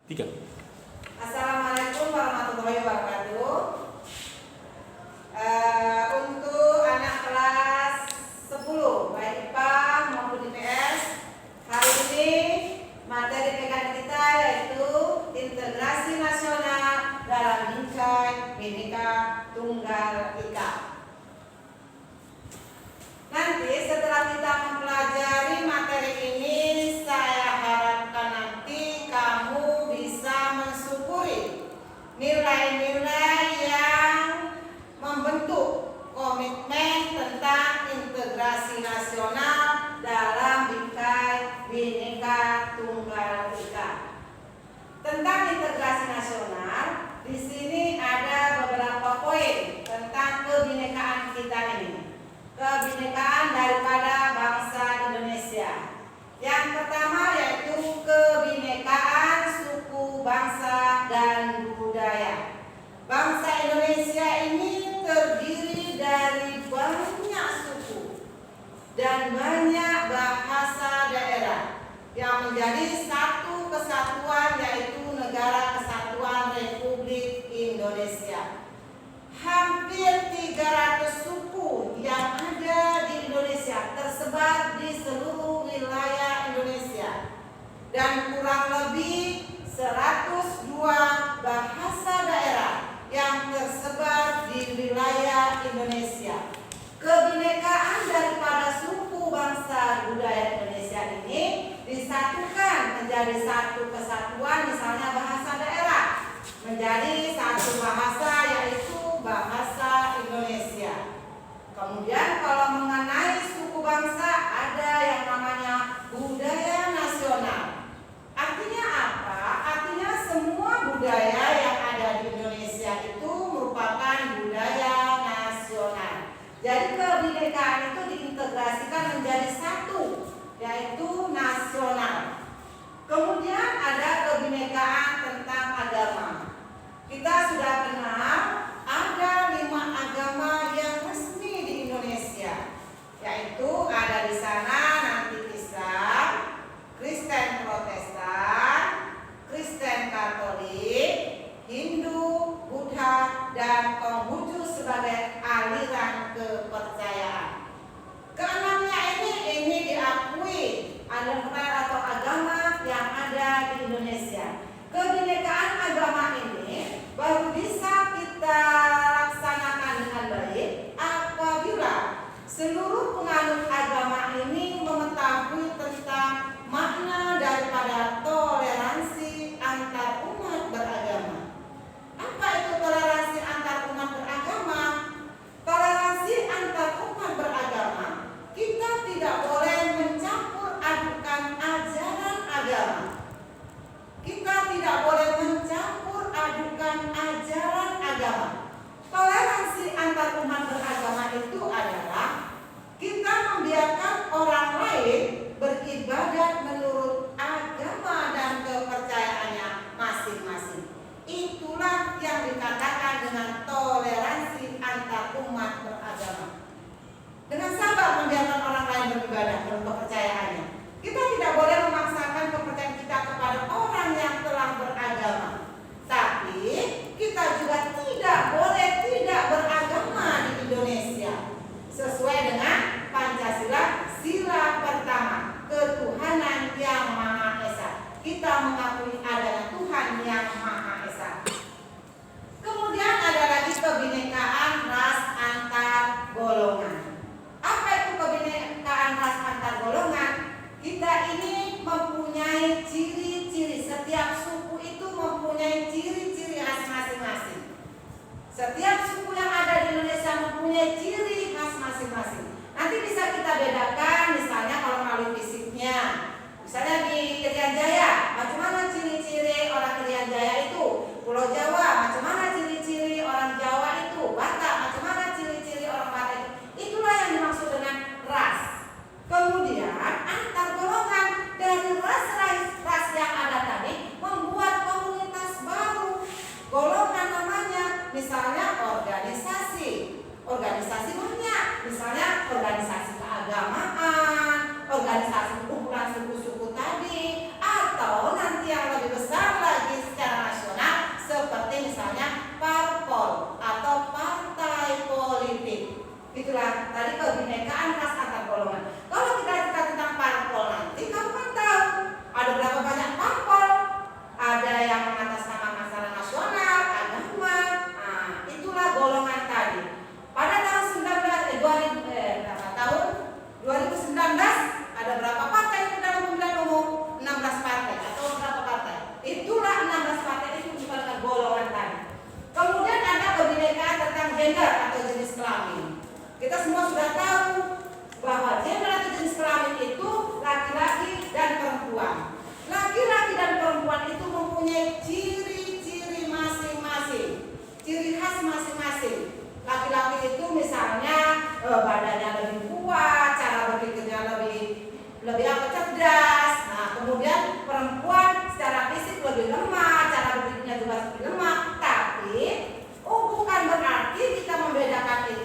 Tiga. Assalamualaikum warahmatullahi wabarakatuh. Untuk anak kelas 10 baik IPA maupun IPS, hari ini materi pegangan kita yaitu integrasi nasional dalam bingkai Bhinneka Tunggal Ika. Nanti setelah kita mempelajari materi ini, saya harapkan nanti kamu bisa mensyukuri nilai-nilai yang membentuk komitmen tentang integrasi nasional dalam bingkai Bhinneka Tunggal Ika. Tentang integrasi nasional, di sini ada beberapa poin tentang kebinekaan kita ini. Kebinekaan daripada bangsa Indonesia. Yang pertama yaitu kebinekaan suku, bangsa, dan budaya. Bangsa Indonesia ini terdiri dari banyak suku dan banyak bahasa daerah yang menjadi satu kesatuan, yaitu Negara Kesatuan Republik Indonesia. Hampir 300 suku yang ada di Indonesia tersebar di seluruh wilayah Indonesia, dan kurang lebih 102 bahasa daerah yang tersebar di wilayah Indonesia. Kebinekaan daripada suku, bangsa, budaya Indonesia ini disatukan menjadi satu kesatuan, misalnya bahasa daerah menjadi satu bahasa, yaitu bahasa Indonesia. Kemudian kalau mengenai suku bangsa, ada yang namanya budaya nasional. Artinya apa? Artinya semua budaya yang ada di Indonesia itu merupakan budaya nasional. Jadi kebinekaan itu diintegrasikan menjadi satu, yaitu nasional. Kemudian ada kebinekaan tentang agama. Kita sudah pernah juga seperti lemak, tapi bukan berarti kita membedakan itu